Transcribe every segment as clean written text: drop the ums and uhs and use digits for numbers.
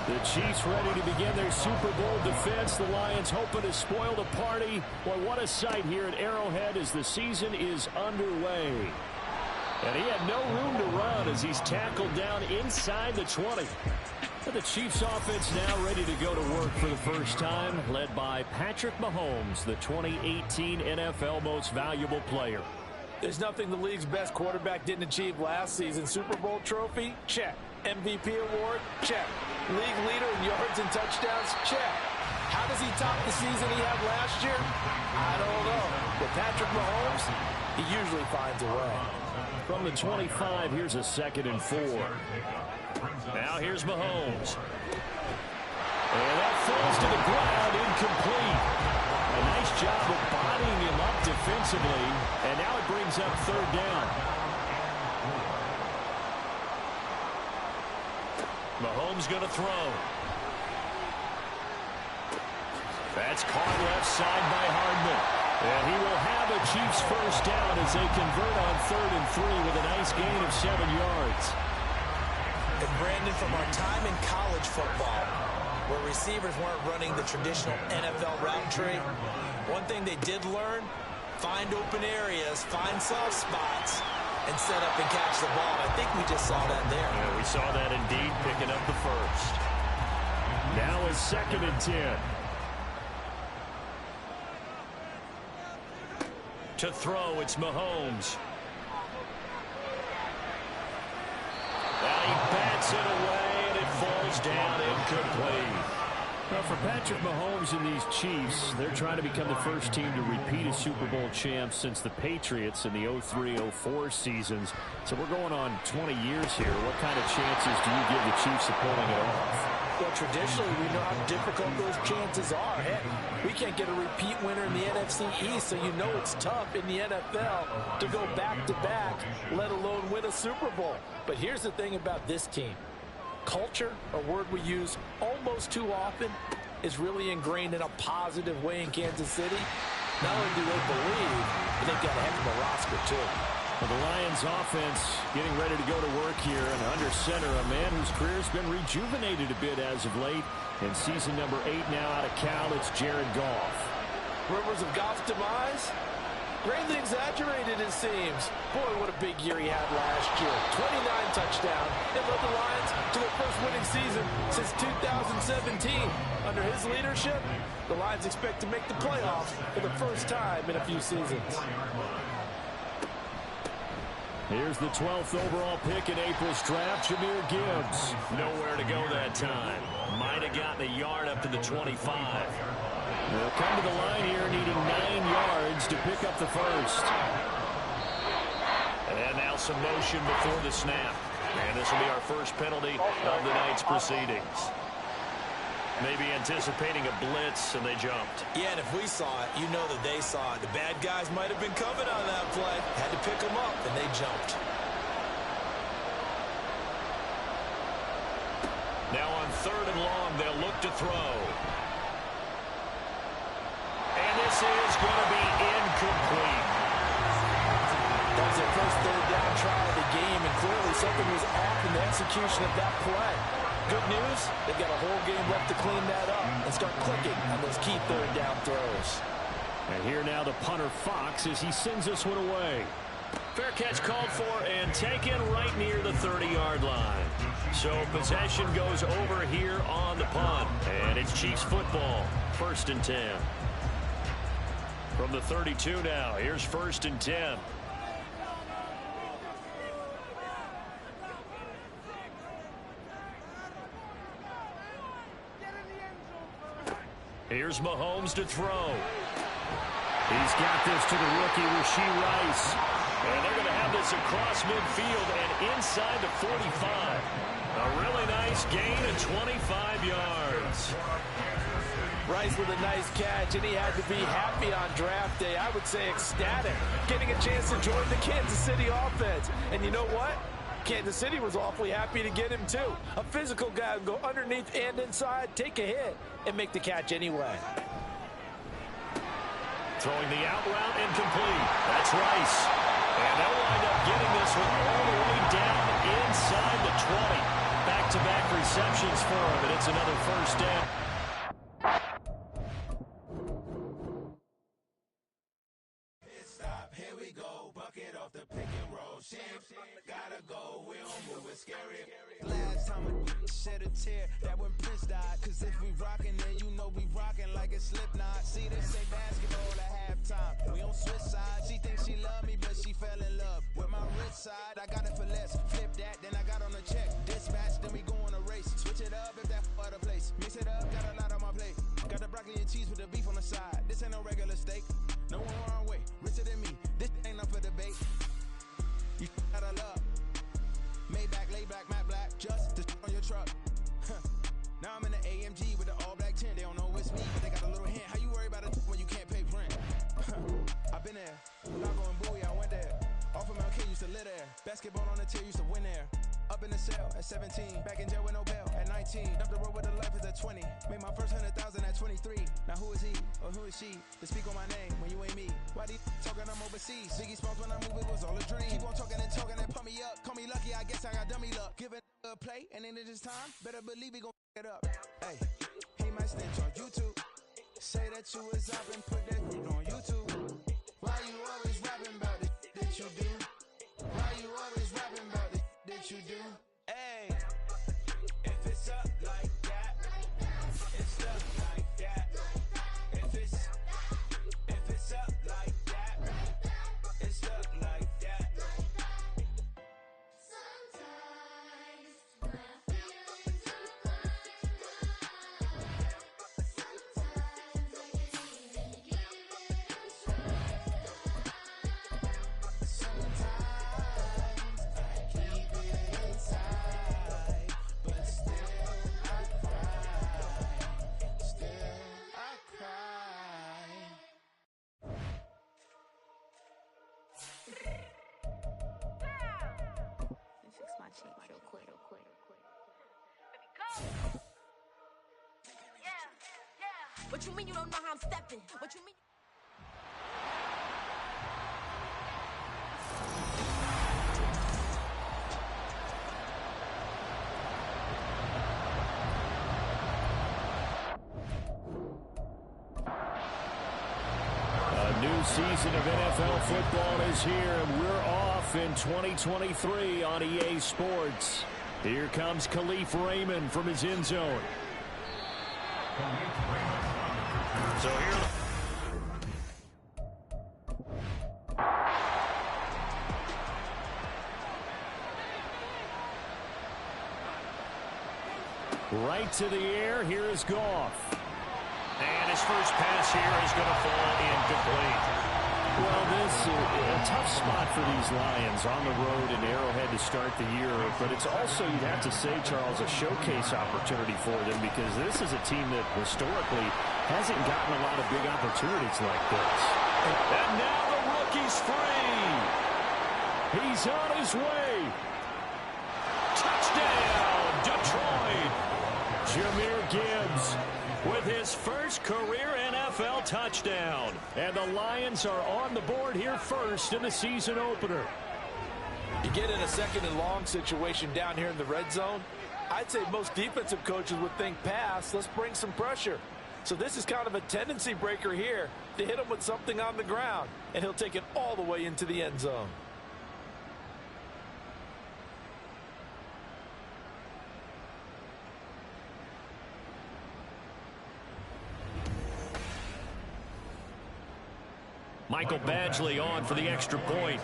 The Chiefs ready to begin their Super Bowl defense. The Lions hoping to spoil the party. Boy, what a sight here at Arrowhead as the season is underway. And he had no room to run as he's tackled down inside the 20. But the Chiefs offense now ready to go to work for the first time, led by Patrick Mahomes, the 2018 NFL Most Valuable Player. There's nothing the league's best quarterback didn't achieve last season. Super Bowl trophy? Check. MVP award? Check. League leader in yards and touchdowns? Check. How does he top the season he had last year? I don't know. With Patrick Mahomes, he usually finds a way. From the 25, here's a 2nd and 4. Now here's Mahomes. And that falls to the ground, incomplete. A nice job of bodying him up defensively. And now it brings up 3rd down. Mahomes going to throw. That's caught left side by Hardman. And he will have a Chiefs first down as they convert on 3rd and 3 with a nice gain of 7 yards. And Brandon, from our time in college football, where receivers weren't running the traditional NFL route tree, one thing they did learn, find open areas, find soft spots, and set up and catch the ball. I think we just saw that there. Yeah, we saw that indeed, picking up the first. Now is 2nd and 10. To throw, it's Mahomes. And he bats it away, and it falls down incomplete. Well, for Patrick Mahomes and these Chiefs, they're trying to become the first team to repeat as Super Bowl champs since the Patriots in the 03-04 seasons. So we're going on 20 years here. What kind of chances do you give the Chiefs of pulling it off? Well, traditionally, we know how difficult those chances are. Heck, we can't get a repeat winner in the NFC East, so you know it's tough in the NFL to go back-to-back, let alone win a Super Bowl. But here's the thing about this team. Culture, a word we use almost too often, is really ingrained in a positive way in Kansas City. Not only do they believe, but they've got a heck of a roster, too. Well, the Lions offense getting ready to go to work here, and under center, a man whose career's been rejuvenated a bit as of late. In season number 8 now out of Cal, it's Jared Goff. Rumors of Goff's demise? Greatly exaggerated, it seems. Boy, what a big year he had last year. 29 touchdowns and led the Lions to their first winning season since 2017. Under his leadership, the Lions expect to make the playoffs for the first time in a few seasons. Here's the 12th overall pick in April's draft, Jahmyr Gibbs. Nowhere to go that time. Might have gotten a yard up to the 25. They'll come to the line here needing 9 yards to pick up the first. And now some motion before the snap. And this will be our first penalty of the night's proceedings. Maybe anticipating a blitz, and they jumped. Yeah, and if we saw it, you know that they saw it. The bad guys might have been coming on that play. Had to pick them up, and they jumped. Now on 3rd and long, they'll look to throw. And this is going to be incomplete. That was their first 3rd down try of the game, and clearly something was off in the execution of that play. Good news, they've got a whole game left to clean that up and start clicking on those key 3rd down throws. And here now the punter Fox as he sends this one away. Fair catch called for and taken right near the 30-yard line. So possession goes over here on the punt. And it's Chiefs football, 1st and 10. From the 32 now, here's 1st and 10. Here's Mahomes to throw. He's got this to the rookie, Rashee Rice. And they're going to have this across midfield and inside the 45. A really nice gain of 25 yards. Rice with a nice catch, and he had to be happy on draft day. I would say ecstatic, getting a chance to join the Kansas City offense. And you know what? Kansas City was awfully happy to get him, too. A physical guy who go underneath and inside, take a hit, and make the catch anyway. Throwing the out route incomplete. That's Rice. And they'll wind up getting this one all the way down inside the 20. Back Back-to-back receptions for him, and it's another first down. Here we go, bucket off the pick and roll. Gotta go, we don't move it scary. Last time we shed a tear, that when Prince died. Cause if we rockin', then you know we rockin' like a Slipknot. See, they say basketball at halftime. We on switch sides. She thinks she love me, but she fell in love with my wrist side. I got it for less. Flip that, then I got on a check. Dispatch, then we go on a race. Switch it up if that other place. Mix it up, got a lot on my plate. Got the broccoli and cheese with the beef on the side. This ain't no regular steak. No one wrong way, richer than me. This ain't up for debate. You gotta love. Maybach, lay black, matte black, just to on your truck. Now I'm in the AMG with the all black tint. They don't know it's me, but they got a little hint. How you worry about it when you can't pay rent? I've been there. Lago and Bowie, I went there. Off of Mount King, used to live there. Basketball on the tier, used to win there. Up in the cell at 17. Back in jail with no bail at 19. Up the road with a life is at 20. Made my first 100,000 at 23. Now who is he or who is she to speak on my name when you ain't me? Why these talking I'm overseas? Biggie Smalls when I move it was all a dream. Keep on talking and pump me up. Call me lucky, I guess I got dummy luck. Give it a play and then it is time. Better believe we gon' it up. Hey, he might snitch on YouTube. Say that you was up and put that on YouTube. Why you always rapping about the that you do? Why you always rapping about the that you do? Hey, if it's up like that, it's up like that. If it's up like that, it's up like that. Sometimes my feelings are sometimes I can't even give it a try. Sometimes I keep it inside, but still I cry. Still I cry. Let me fix my cheek real quick. What you mean you don't know how I'm stepping? What you mean? A new season of NFL football is here, and we're off in 2023 on EA Sports. Here comes Khalif Raymond from his end zone. So here. Right to the air, here is Goff. And his first pass here is going to fall incomplete. Well, this is a tough spot for these Lions on the road in Arrowhead to start the year, but it's also, you'd have to say, Charles, a showcase opportunity for them because this is a team that historically hasn't gotten a lot of big opportunities like this. And now the rookie's free. He's on his way. Touchdown, Detroit. Jahmyr Gibbs with his first career NFL touchdown. And the Lions are on the board here first in the season opener. You get in a second and long situation down here in the red zone. I'd say most defensive coaches would think pass. Let's bring some pressure. So this is kind of a tendency breaker here to hit him with something on the ground. And he'll take it all the way into the end zone. Michael Badgley on for the extra point.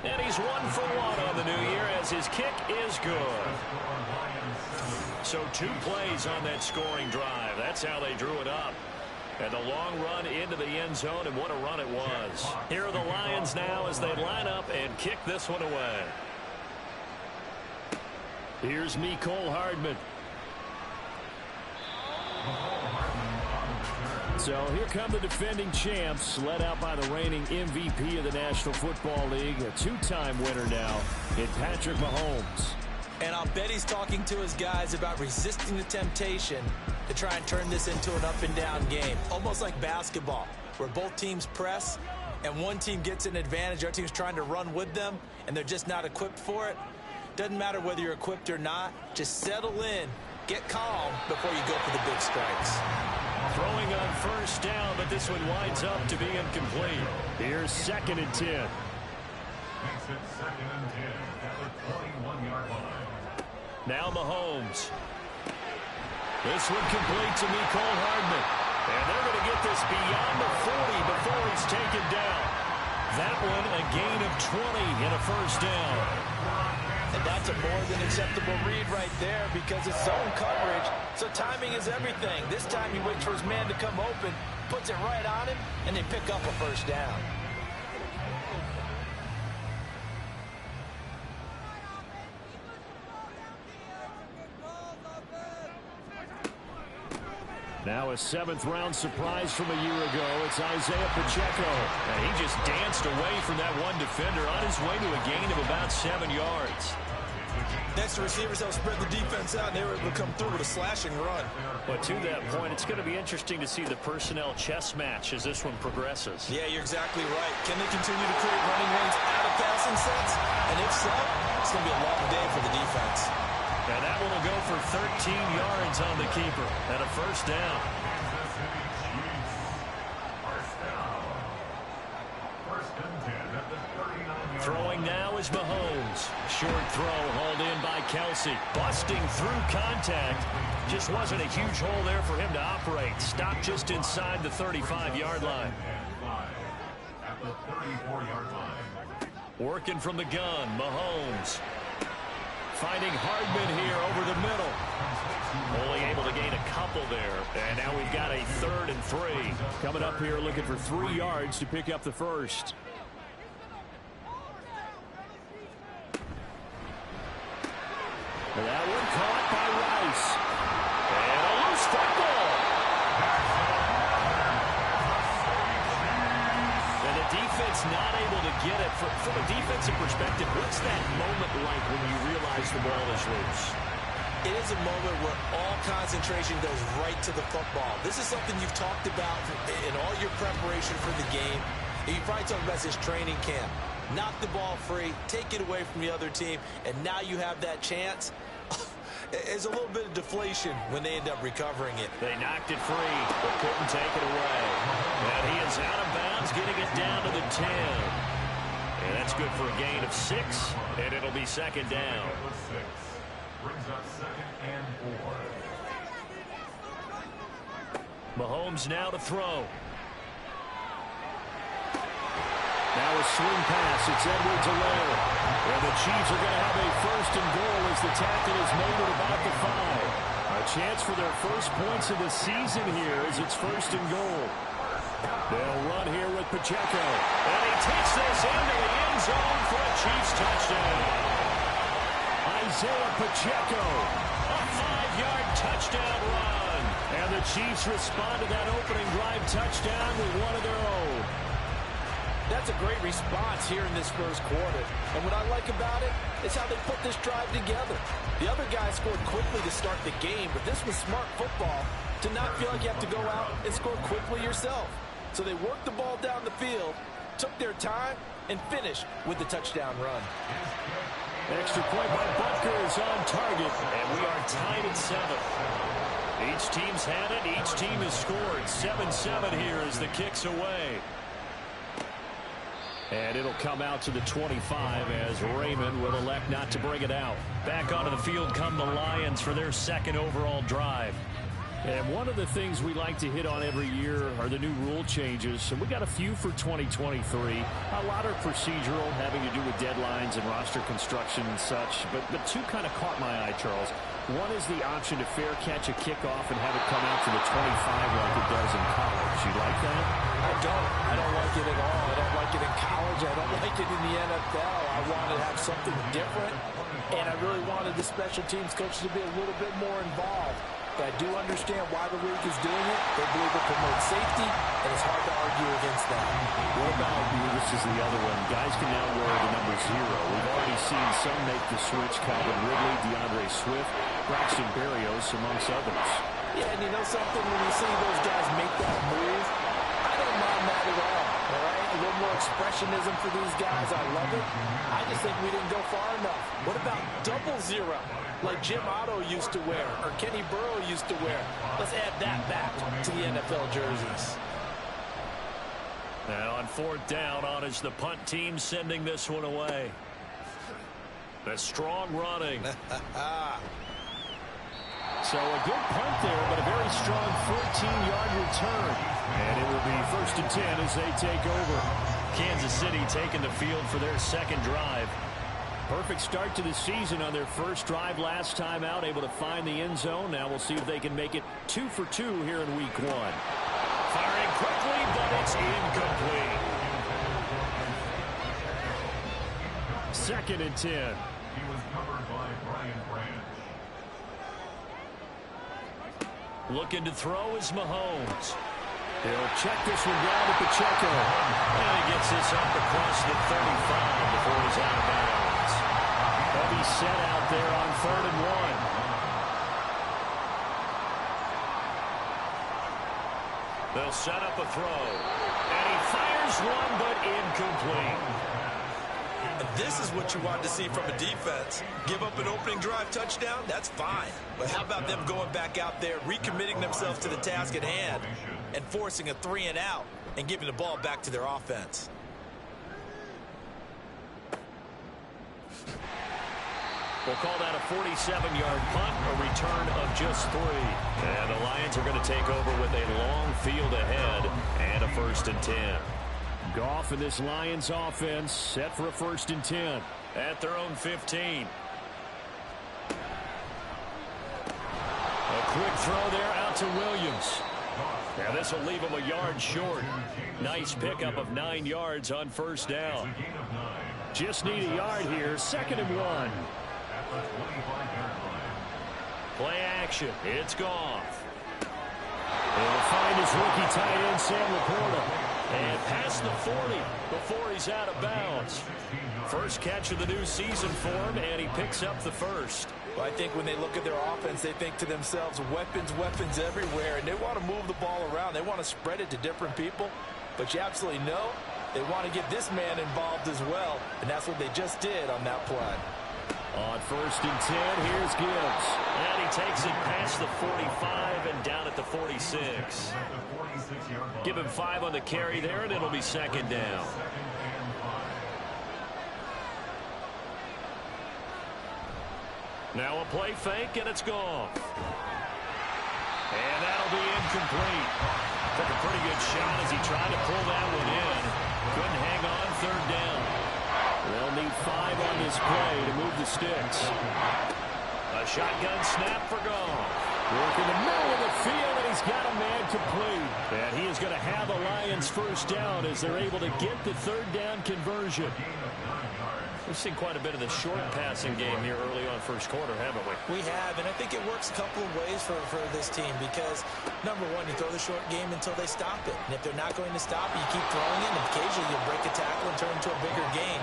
And he's 1 for 1 on the new year as his kick is good. So 2 plays on that scoring drive. That's how they drew it up. And the long run into the end zone, and what a run it was. Here are the Lions now as they line up and kick this one away. Here's Mecole Hardman. So here come the defending champs, led out by the reigning MVP of the National Football League, a 2-time winner now in Patrick Mahomes. And I'll bet he's talking to his guys about resisting the temptation to try and turn this into an up-and-down game, almost like basketball, where both teams press and one team gets an advantage, our team's trying to run with them, and they're just not equipped for it, doesn't matter whether you're equipped or not, just settle in, get calm before you go for the big strikes. Throwing on first down, but this one winds up to be incomplete. Here's 2nd and 10. Makes it 2nd and 10 at the 21-yard line. Now Mahomes. This one complete to Mecole Hardman. And they're going to get this beyond the 40 before he's taken down. That one a gain of 20 and a first down. And that's a more than acceptable read right there because it's zone coverage, so timing is everything. This time he waits for his man to come open, puts it right on him, and they pick up a first down. Now a 7th-round surprise from a year ago. It's Isaiah Pacheco. And he just danced away from that one defender on his way to a gain of about 7 yards. Next, the receivers help spread the defense out, and they were able to come through with a slashing run. But to that point, it's going to be interesting to see the personnel chess match as this one progresses. Yeah, you're exactly right. Can they continue to create running lanes out of passing sets? And if so, it's going to be a long day for the defense. And that one will go for 13 yards on the keeper and a first down. Throwing now is Mahomes. Short throw hauled in by Kelsey. Busting through contact. Just wasn't a huge hole there for him to operate. Stopped just inside the 35-yard line. At the 34-yard line. Working from the gun, Mahomes. Finding Hardman here over the middle. Only able to gain a couple there. And now we've got a 3rd and 3. Coming up here looking for 3 yards to pick up the first. That one caught by Rice. And a loose football. And the defense not able to get it. From a defensive perspective, what's that moment like when you realize the ball is loose? It is a moment where all concentration goes right to the football. This is something you've talked about in all your preparation for the game. You probably talked about this training camp. Knock the ball free, take it away from the other team, and now you have that chance. There's a little bit of deflation when they end up recovering it. They knocked it free, but couldn't take it away. And he is out of bounds, getting it down to the 10. And that's good for a gain of 6, and it'll be 2nd down. Brings up 2nd and 4. Mahomes now to throw. Now a swing pass. It's Edwards-Helaire. And the Chiefs are going to have a 1st and goal as the tackle is made at about the 5. A chance for their first points of the season here as it's 1st and goal. They'll run here with Pacheco. And he takes this into the end zone for a Chiefs touchdown. Isaiah Pacheco, a 5-yard touchdown run. And the Chiefs respond to that opening drive touchdown with one of their own. That's a great response here in this first quarter. And what I like about it is how they put this drive together. The other guys scored quickly to start the game, but this was smart football to not feel like you have to go out and score quickly yourself. So they worked the ball down the field, took their time, and finished with the touchdown run. Extra point by Butker is on target, and we are tied at 7. Each team's had it. Each team has scored. 7-7 here as the kick's away. And it'll come out to the 25 as Raymond will elect not to bring it out. Back onto the field come the Lions for their 2nd overall drive. And one of the things we like to hit on every year are the new rule changes. And we got a few for 2023. A lot are procedural, having to do with deadlines and roster construction and such. But 2 kind of caught my eye, Charles. One is the option to fair catch a kickoff and have it come out to the 25 like it does in college. You like that? I don't like it at all. I don't like it in college. I don't like it in the NFL. I want to have something different. And I really wanted the special teams coaches to be a little bit more involved. But I do understand why the league is doing it. They believe it promotes safety, and it's hard to argue against that. What about, this is the other one, guys can now wear the number 0. We've already seen some make the switch, Calvin Ridley, DeAndre Swift, Braxton Berrios, amongst others. Yeah, and you know something, when you see those guys make that move, I don't mind that it all right? A little more expressionism for these guys. I love it. I just think we didn't go far enough. What about 00, like Jim Otto used to wear or Kenny Burrow used to wear? Let's add that back to the NFL jerseys. And on 4th down, on is the punt team sending this one away. The strong running. So a good punt there, but a very strong 14-yard return. And it will be 1st and 10 as they take over. Kansas City taking the field for their second drive. Perfect start to the season on their first drive last time out, able to find the end zone. Now we'll see if they can make it 2 for 2 here in week 1. Firing quickly, but it's incomplete. 2nd and 10. He was covered by Brian Branch. Looking to throw is Mahomes. He'll check this one down to Pacheco. And he gets this up across the 35 before he's out of bounds. Heavy set out there on 3rd and 1. They'll set up a throw. And he fires one, but incomplete. And this is what you want to see from a defense. Give up an opening drive touchdown, that's fine. But how about them going back out there, recommitting themselves to the task at hand, and forcing a 3-and-out and giving the ball back to their offense? We'll call that a 47-yard punt, a return of just 3. And the Lions are going to take over with a long field ahead and a 1st and 10. Goff and this Lions offense set for a 1st and 10. At their own 15. A quick throw there out to Williams. Now this will leave him a yard short. Nice pickup of 9 yards on 1st down. Just need a yard here. 2nd and 1. Play action. It's Goff. He'll find his rookie tight end, Sam Laporta. And past the 40 before he's out of bounds. First catch of the new season for him, and he picks up the 1st. Well, I think when they look at their offense, they think to themselves, weapons, weapons everywhere, and they want to move the ball around. They want to spread it to different people, but you absolutely know they want to get this man involved as well, and that's what they just did on that play. On 1st and 10, here's Gibbs. And he takes it past the 45 and down at the 46. Give him 5 on the carry there, and it'll be 2nd down. Now a play fake, and it's gone. And that'll be incomplete. Took a pretty good shot as he tried to pull that one in. Couldn't hang on 3rd down. They'll need 5 on this play to move the sticks. A shotgun snap for Goff. Work in the middle of the field, and he's got a man complete. And he is going to have a Lions 1st down as they're able to get the 3rd down conversion. We've seen quite a bit of the short passing game here early on 1st quarter, haven't we? We have, and I think it works a couple of ways for this team because, number one, you throw the short game until they stop it. And if they're not going to stop it, you keep throwing it, and occasionally you'll break a tackle and turn into a bigger gain.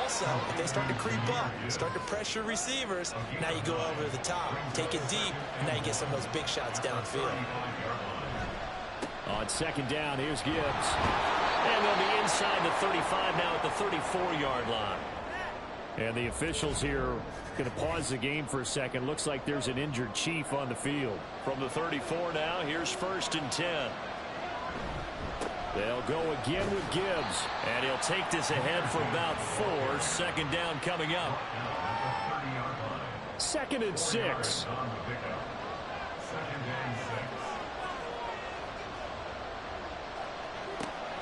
Also, if they start to creep up, start to pressure receivers, now you go over the top, take it deep, and now you get some of those big shots downfield. On 2nd down, here's Gibbs. And they'll be inside the 35 now at the 34-yard line. And the officials here going to pause the game for a second. Looks like there's an injured Chief on the field. From the 34 now, here's 1st and 10. They'll go again with Gibbs. And he'll take this ahead for about 4. 2nd down coming up. 2nd and 6.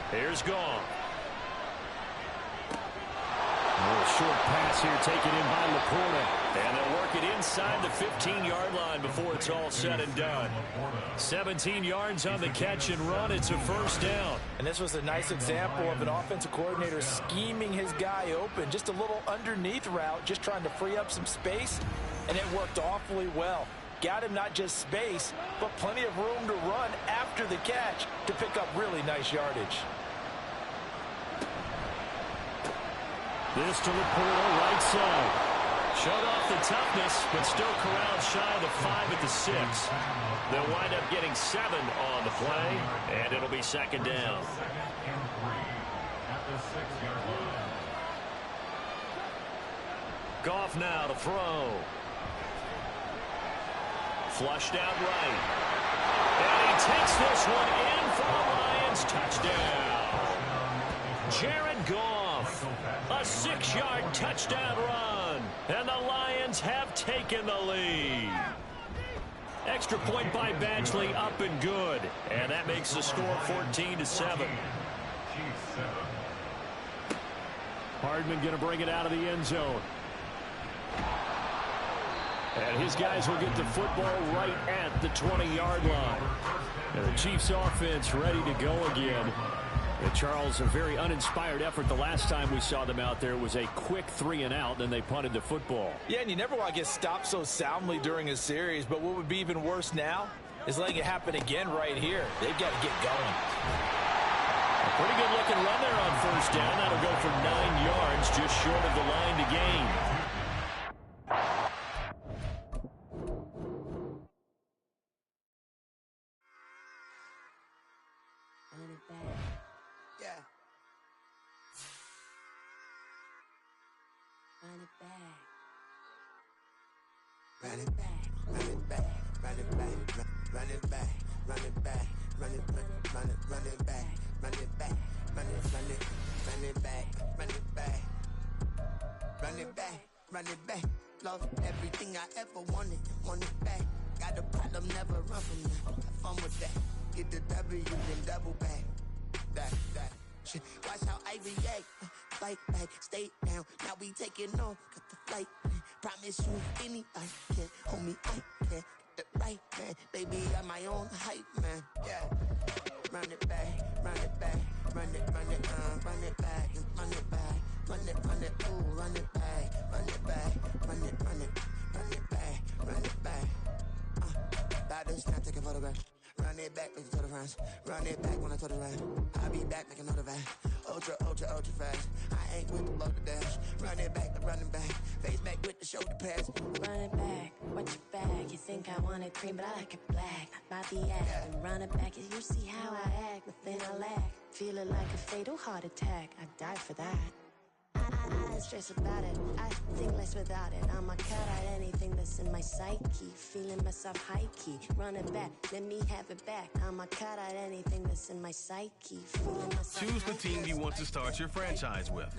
Here's Goff. A short pass here taken in by Laporta. And they'll work it inside the 15-yard line before it's all said and done. 17 yards on the catch and run. It's a 1st down. And this was a nice example of an offensive coordinator scheming his guy open. Just a little underneath route, just trying to free up some space, and it worked awfully well. Got him not just space, but plenty of room to run after the catch to pick up really nice yardage. This to Laporta, right side. Showed off the toughness, but still corralled shy of the 5 at the 6. They'll wind up getting 7 on the play, and it'll be second down. Goff now to throw. Flushed out right. And he takes this one in for the Lions. Touchdown. Jared Goff. A 6-yard touchdown run. And the Lions have taken the lead. Extra point by Badgley, up and good. And that makes the score 14-7. Hardman going to bring it out of the end zone. And his guys will get the football right at the 20-yard line. And the Chiefs offense ready to go again. And Charles, a very uninspired effort the last time we saw them out there was a quick 3-and-out, then they punted the football. Yeah, and you never want to get stopped so soundly during a series, but what would be even worse now is letting it happen again right here. They've got to get going. A pretty good looking run there on first down. That'll go for 9 yards, just short of the line to gain. Run it back, run it back, run it back, run it back, run it back, run it back, run it back, run it back, run it back, run it back, run it back, run it back. Lost everything I ever wanted, want it back. Got a problem, never run from that. Have fun with that. Get the W, then double back. That. Shit. Watch how I react. Fight back, stay down. Now we taking off, got the flight. Promise you anybody can, homie, I can. Get the right man, baby, I'm my own hype man. Yeah. Run it back, run it back, run it back, run it back, run it back, ooh, run it back, run it back, run it back, run it back. By this time, take a photograph. Run it back, make it to the front. Run it back when I told it right. I'll be back, make another back. Ultra fast. I ain't with the load of dash. Run it back, the running back. Face back with the shoulder pads. Run it back, watch your back. You think I want it cream, but I like it black. Not the act. And run it back, you see how I act. Nothing I lack. Feeling like a fatal heart attack. I die for that. I don't stress about it. I think less without it. I'ma cut out anything that's in my psyche. Feeling myself high key. Run it back, let me have it back. I'ma cut out anything that's in my psyche. Feeling myself Choose the team you want to start your franchise with.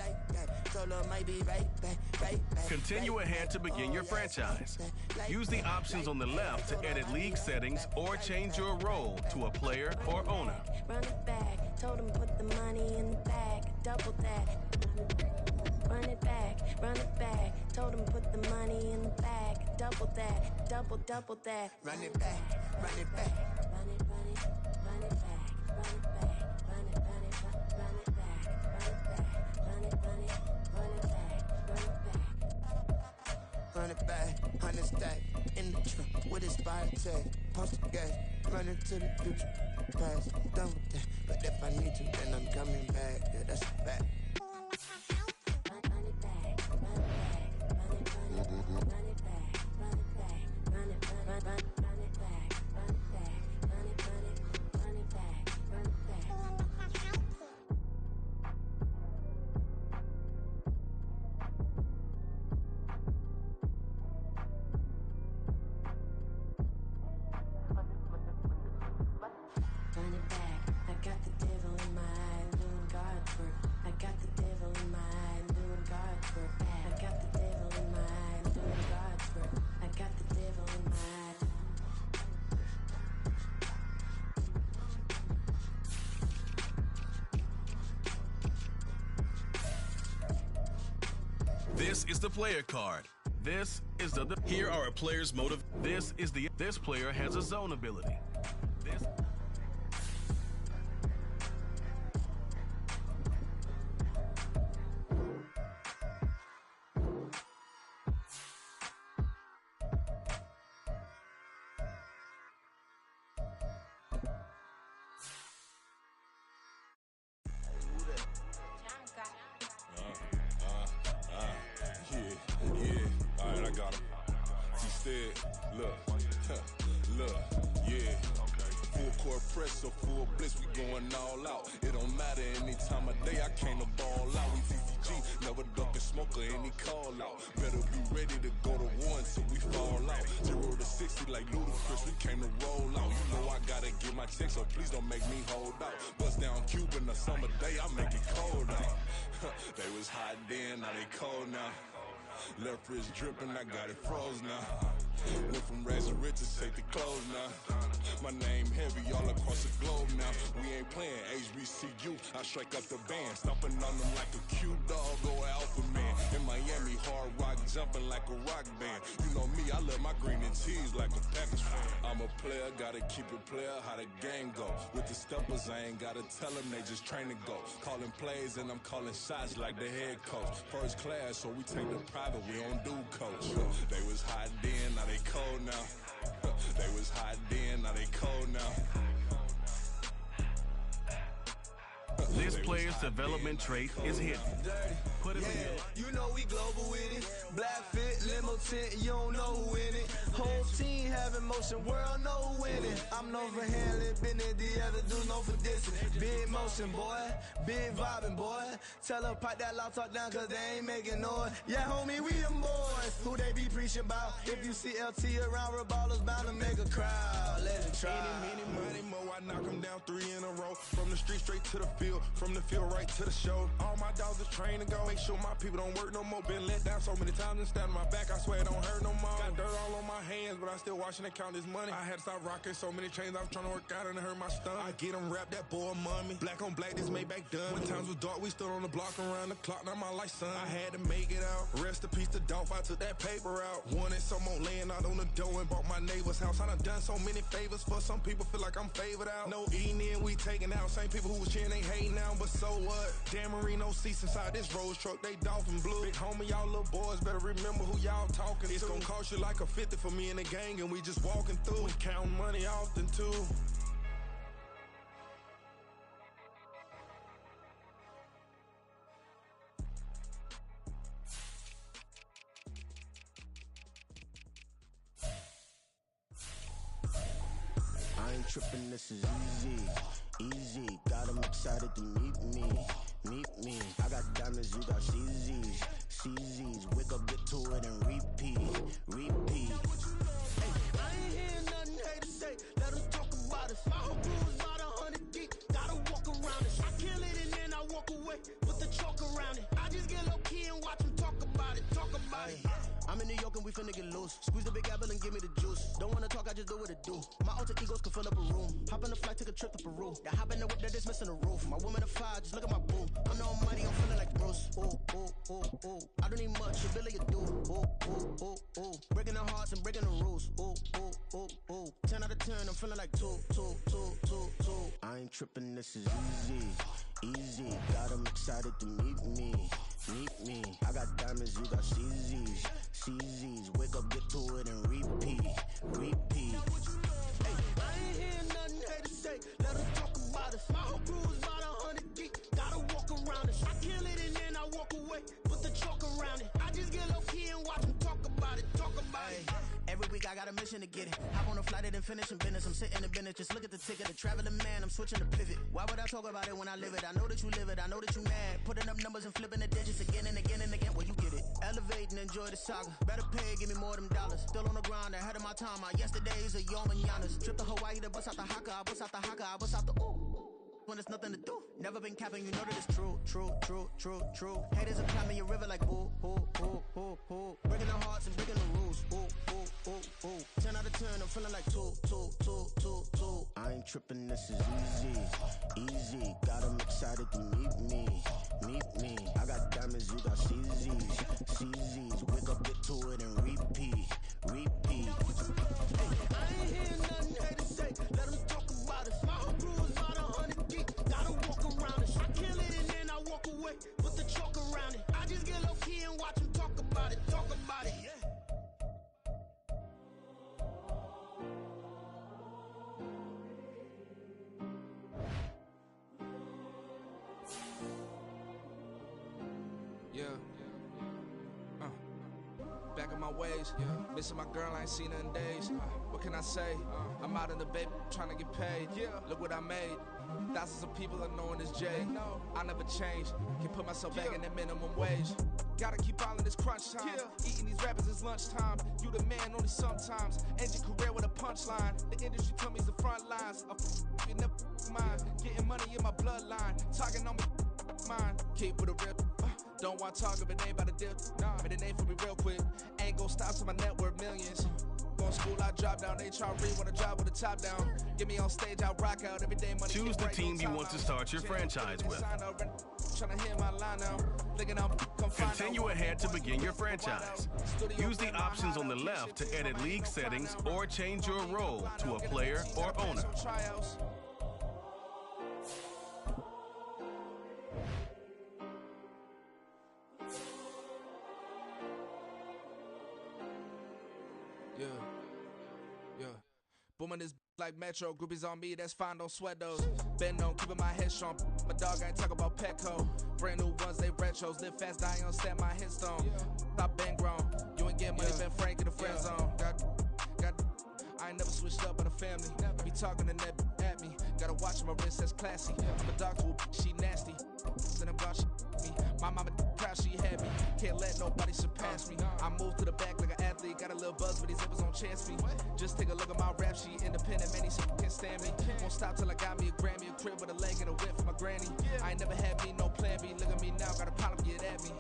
Continue ahead to begin your franchise. Use the options on the left to edit league settings or change your role to a player or owner. Run it back, told him put the money in the bag. Double that. Run it back, told him put the money in the bag. Double that, double that. Run it back, run it back. Run it back, run it back, run it back, run it back, run it back. Run it back, 100 stack in the truck with his fire tag. Post the gas, running to the future. Past, done with that. But if I need to, then I'm coming back. Yeah, that's a fact. This is the player card. This is the here are a player's motive. This player has a zone ability. Yeah. All right, I got him. instead. Look, look, yeah. Full court press, so full blitz, we going all out. It don't matter any time of day, I came to ball out. We TTG, never duck a smoker, any call out. Better be ready to go to one till we fall out. 0 to 60 like Ludacris, we came to roll out. You know I gotta get my check, so please don't make me hold out. Bust down Cuban a summer day, I make it cold out. They was hot then, now they cold now. Left wrist dripping, I got it froze now. Went from rags to riches, take the clothes now. My name heavy all across the globe now. We ain't playing HBCU, I strike up the band. Stomping on them like a cute dog or alpha man. In Miami, hard rock jumping like a rock band. You know me, I love my green and cheese like a Packers fan. I'm a player, gotta keep it player, how the game go. With the steppers, I ain't gotta tell them, they just train to go. Calling plays and I'm calling shots like the head coach. First class, so we take the private, we don't do coach. They was hot then, now they cold now. They was hot then, now they cold now. This player's development trait is hidden. Put him in. You know we global with it. Black fit, limo tint, you don't know who in it. Whole team having motion, world know who in it. I'm known for handling business, the other dudes known for dissing. Big motion, boy, big vibing, boy. Tell her pipe that loud talk down, cause they ain't making noise. Yeah, homie, we them boys. Who they be preaching about? If you see LT around, ballers bound to make a crowd. Let it try. Any, money, mo, I knock them down 3 in a row. From the street straight to the field, from the field right to the show. All my dogs are trained to go. Make sure my people don't work no more. Been let down so many times and stabbed my back. I swear it don't hurt no more. Got dirt all on my hands, but I still watching and count this money. I had to stop rocking so many chains. I was trying to work out and it hurt my stomach. I get them wrapped, that boy mommy. Black on black, this Maybach done. When times was dark, we stood on the block around the clock. Now my life, son. I had to make it out. Rest in peace to Dolph. I took that paper out. Wanted some more laying out on the dough and bought my neighbor's house. I done so many favors for some people. Feel like I'm favored out. No eating in, we taking out. Same people who was cheering, they hating now, but so what? Dan Marino seats inside this Rolls truck, they dolphin blue. Big homie, y'all little boys better remember who y'all talking to. It's gonna cost you like a 50 for me and the gang, and we just walking through. We counting money often too. I ain't tripping, this is easy, easy. Got 'em excited to meet me. I got diamonds, you got CZs. Wake up, get to it and repeat. Hey, I ain't hearing nothing haters say. Let them talk about us. My whole crew is about 100 deep. Gotta walk around it. I kill it and then I walk away. Put the chalk around it. I just get low key and watch them talk about it. I'm in New York and we finna get loose. Squeeze the big apple and give me the juice. Don't wanna talk, I just do what it do. My alter egos can fill up a room. Hop on the flight, take a trip to Peru. That hop in the whip, that is missing the roof. My woman a fire, just look at my boo. I'm the almighty, I'm feeling like Bruce. Ooh. I don't need much, your Billy you do. Ooh. Breaking the hearts and breaking the rules. Ooh. 10 out of 10, I'm feeling like two. I ain't tripping, this is easy. Got 'em excited to meet me. I got diamonds, you got CZs. Wake up, get to it and repeat. Hey, I ain't hearing nothing haters say. Let them talk about us. My whole crew is about 100 deep. Gotta walk around it. I kill it and then I walk away. Put the chalk around it. I just get low key and watch them talk about it. Every week I got a mission to get it. Hop on a flight and then finishing business. I'm sitting in business, just look at the ticket. The traveling man, I'm switching to pivot. Why would I talk about it when I live it? I know that you live it, I know that you mad. Putting up numbers and flipping the digits again and again. Well, you get it. Elevate and enjoy the saga. Better pay, give me more them dollars. Still on the grind, ahead of my time. My yesterdays are your mananas. Trip to Hawaii to bust out the haka. I bust out the ooh. When there's nothing to do. Never been capping, you know that it's true. Haters are climbing your river like boo. Breaking the hearts and breaking the rules. Ooh. 10 out of 10, I'm feeling like two. I ain't tripping, this is easy. Got 'em excited to meet me. I got diamonds, you got CZs. Wake up, get to it and repeat. Hey, I ain't hearing nothing haters say. Let them talk about us. My whole crew is about 100 deep. Gotta walk around it. I kill it and then I walk away. Put the chalk around it. I just get low key and watch them talk about it. Yeah. Yeah. back in my ways. Missing my girl, I ain't seen her in days. What can I say? I'm out in the baby, trying to get paid. Look what I made. Thousands of people are knowing this Jay. I never change. Can put myself back in that minimum wage. Gotta keep all in this crunch time. Eating these rappers is lunchtime. You the man only sometimes. End your career with a punchline. The industry told me it's the front lines. You never mind. Getting money in my bloodline. Talking on me, mine. Keep with a rip. Don't want to talk if it ain't about a dip. But it ain't for me real quick. Ain't gon' stop till my net worth millions. Going school, I drop down. HRE want a job with the top down. Get me on stage, I rock out every day. Money choose the team you want to start your franchise with. Continue ahead to begin your franchise. Use the options on the left to edit league settings or change your role to a player or owner. Booming this like Metro, groupies on me, that's fine, don't sweat those. Been on, keeping my head strong. My dog ain't talk about Petco. Brand new ones, they retros. Live fast, die on set, my headstone. Stop been grown. You ain't getting money, been Frank in the friend zone. I ain't never switched up on the family. Be talking to that at me. Gotta watch my wrist, that's classy. I'm a dog who she nasty. Then I'm gone, she me. My mama proud she had me. Can't let nobody surpass me. I move to the back like an athlete. Got a little buzz, but these zippers on chance me. Just take a look at my rap sheet. Independent, man, these can't stand me. Won't stop till I got me a Grammy, a crib with a leg and a whip for my granny. I ain't never had me no plan B. Look at me now, got a problem, get at me.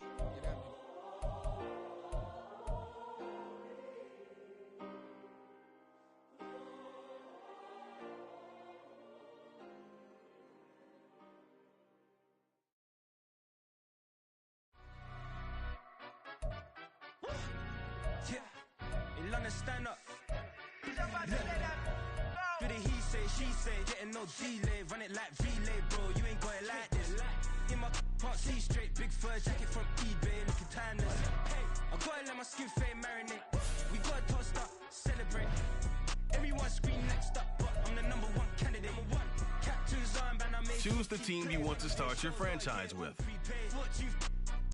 Stand up. Do the he say, she say, getting no delay, run it like relay, bro. You ain't got it like this. In my can't see straight, big fur jacket from eBay, looking timeless. Hey, I gotta let my skin fade marinate. We gotta toast up, celebrate. Everyone scream next up, but I'm the number one candidate. Captain's armband, I made. Choose the team you want to start your franchise with.